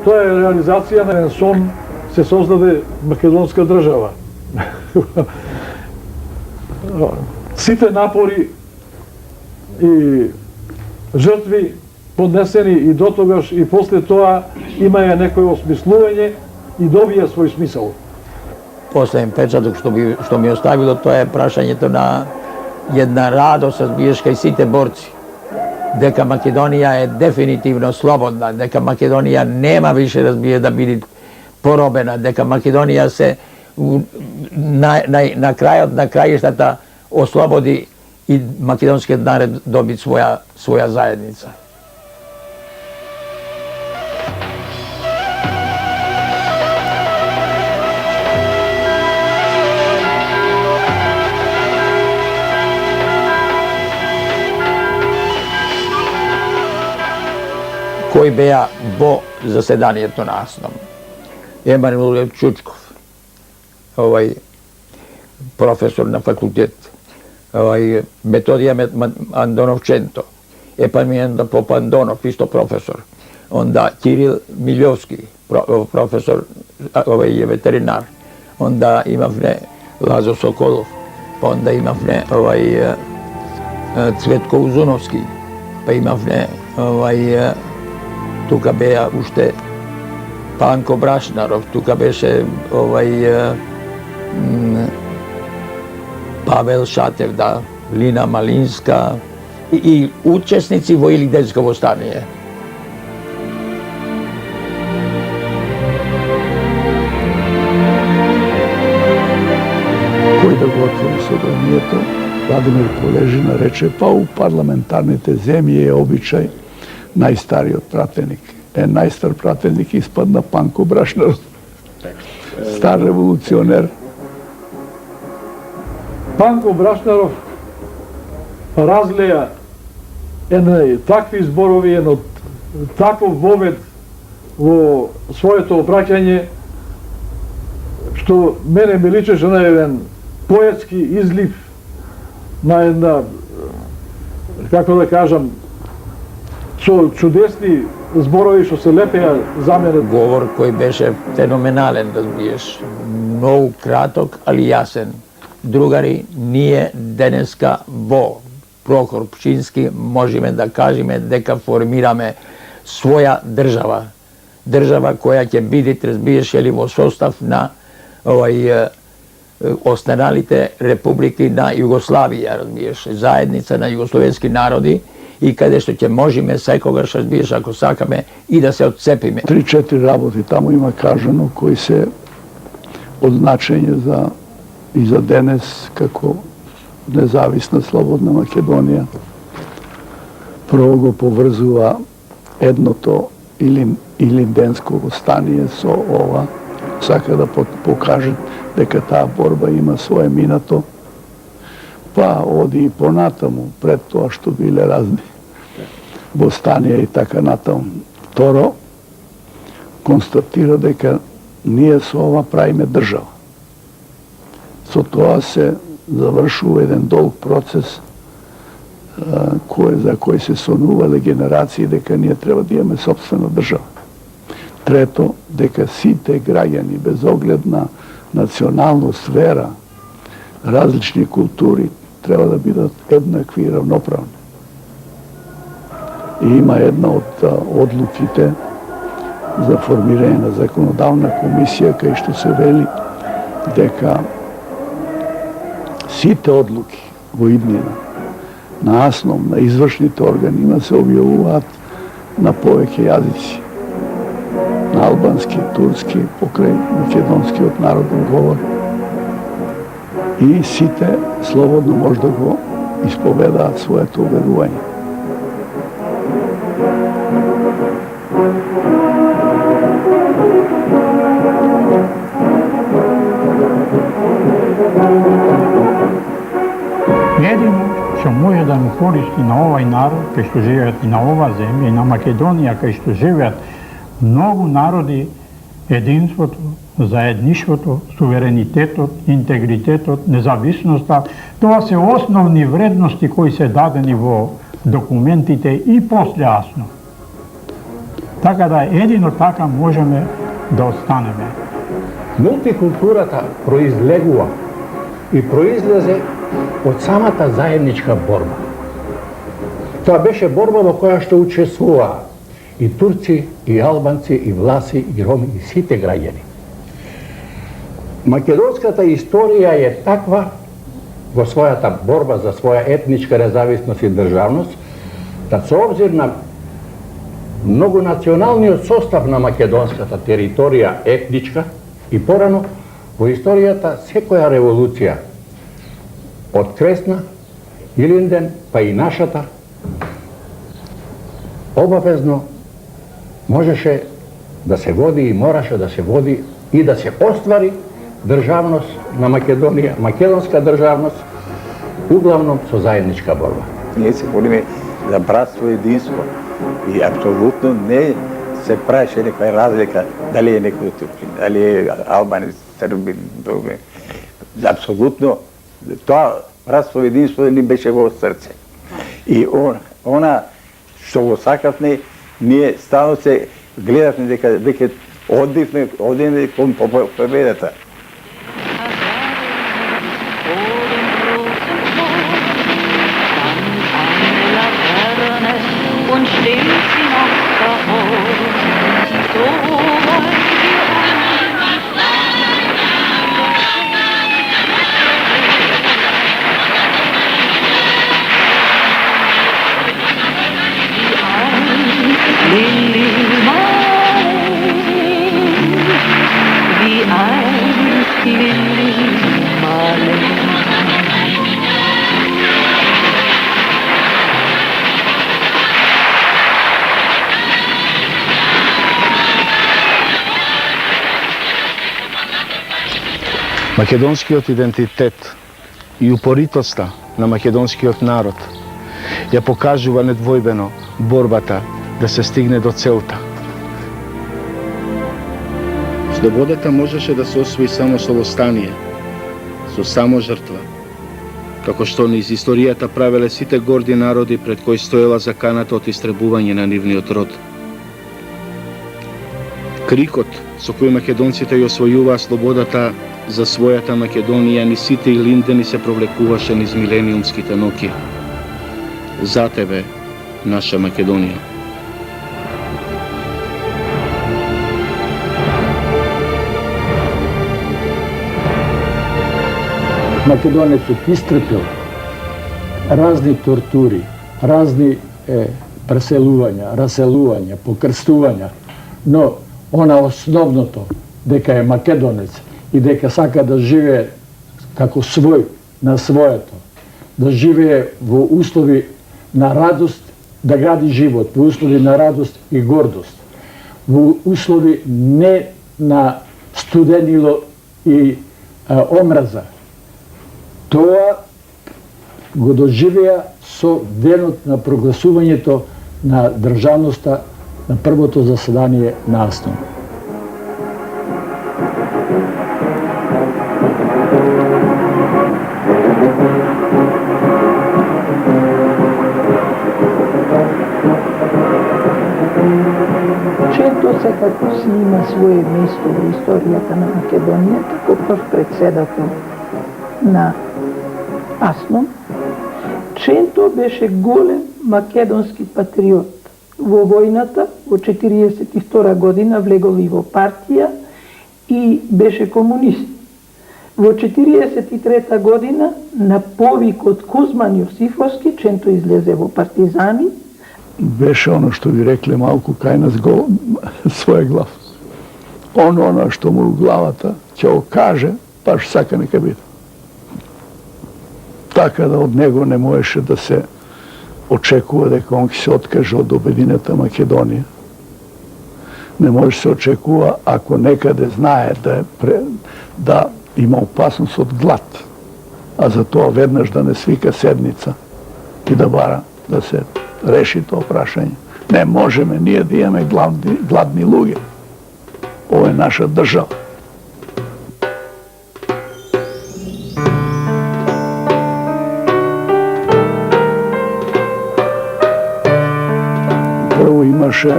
тоа е реализација на еден сон, се создаде македонска држава. Сите напори и жртви поднесени и до тогаш и после тоа имаја некој осмислување и добија свој смисол. Последен печаток што ми оставило, тоа е прашањето на една радост, разбиеш, кај сите борци, дека Македонија е дефинитивно слободна, дека Македонија нема више, разбие, да биде поробена, дека Македонија се на крајот на краиштата ослободи и македонскиот народ доби своја заедница. Кои беа во заседанието на АСНОМ? Емануил Чучков, професор на факултет, Методија Андоновченто, Епамијанда Попандонов, исто професор, онда Кирил Милјовски, професор, ветеринар, онда имавме Лазо Соколов, па онда имавме Цветко Узуновски, па имавме тука беа уште Панко Брашнаров, тука беше Павел Шатев, да, Лина Малинска и учесници во Илиденско востание. Кој да го отвори собранието, Владимир Полежина рече, па у парламентарните земји е обичај најстариот пратеник. Најстар пратеник испадна Панко Брашнаров, стар револуционер. Панко Брашнаров разлеја такви зборови, едно таков вовед во своето опраќање, што мене ми личеше на еден поетски излив, на една, како да кажам, со чудесни зборови што се лепеа за мене. Говор кој беше феноменален, разбиеш, многу краток, али јасен. Другари, ние денеска во Прохор Пчински можеме да кажеме дека формираме своја држава. Држава која ќе биде, разбиеш, или во состав на останалите републики на Југославија, разбиеш, заедница на југословенски народи, и каде што ќе можеме секогаш, разбиеш, ако сакаме, и да се отцепиме. 3-4 работи таму има кажано кои се од значење и за денес како независна слободна Македонија. Прво го поврзува едното Илиденско востание со ова, сака да покажат дека таа борба има свое минато, па оди и понатаму, пред тоа што биле разни востанија и така натаму. Второ, констатира дека ние со ова правиме држава. Со тоа се завршува еден долг процес за кој се сонувале генерации дека ние треба да имаме собствена држава. Трето, дека сите граѓани, без оглед на националност, вера, различни култури, треба да бидат еднакви и равноправни. И има една од одлуките за формирање на законодавна комисија, кај што се вели дека сите одлуки во иднина на АСНОМ, на извршните органи, се објавуваат на повеќе јазици. На албански, турски, покрај македонскиот народен говор. И сите слободно може да го исповедаат своето уверување. Едино што може да му користи на овај народ, кај што живеат и на ова земја, и на Македонија, кај што живеат многу народи, единството, заедништвото, суверенитетот, интегритетот, независноста, тоа се основни вредности кои се дадени во документите и после АСНО. Така да едино така можеме да останеме. Мултикултурата произлегува и произлезе од самата заедничка борба. Тоа беше борба во која што учествуваа и турци, и албанци, и власи, и роми, и сите граѓани. Македонската историја е таква во својата борба за своја етничка независност и државност, да со обзир на многонационалниот состав на македонската територија етничка и порано во историјата секоја револуција од Кресна, Илинден, па и нашата, обавезно можеше да се води и мораше да се води и да се оствари државност на Македонија, македонска државност, углавном со заедничка борба. Ние се бориме за братство и единство и апсолутно не се правеше некоја разлика дали е некој турчин, дали е албанец, србин, други. Апсолутно тоа братство и единство ни беше во срце. И она што го сакавме, ние стално се гледавме дека веќе одиме кон победата. Und steht sie noch davor, so weit wie einst Lili Marleen. Македонскиот идентитет и упоритоста на македонскиот народ ја покажува недвојбено борбата да се стигне до целта. Слободата можеше да се освои само со востание, со само жртва, како што низ историјата правеле сите горди народи пред кои стоела заканата од истребување на нивниот род. Крикот со кој македонците ја освојуваа слободата за својата Македонија ни сите илиндени се провлекуваше низ милениумските ноќи. За тебе, наша Македонија. Македонецот истрпел разни тортури, разни преселувања, раселувања, покрстувања, но она основното дека е македонец и дека сака да живее како свој на своето, да живее во услови на радост, да гради живот во услови на радост и гордост, во услови не на студенило и омраза. Тоа го доживеа со денот на прогласувањето на државноста на првото заседание на АСНО. Чето секако си има свое место во историјата на Македонија како прв председател на АСНО. Ченто беше голем македонски патриот. Во војната, во 1942 година, влегол и во партија и беше комунист. Во 1943 година, на повик од Кузман Јосифовски, Ченто излезе во партизани. Беше оно што ви рекле малку кај нас го свој глав. Оно што му у главата ќе го каже, баш сака нека биде. Така да од него не можеше да се очекува дека он ќе се откаже од обединета Македонија. Не може се очекува ако некаде знае да има опасност од глад, а за тоа веднаш да не свика седница и да бара да се реши тоа прашање. Не можеме ние да имаме гладни луѓе. Ова е наша држава. Прво имаше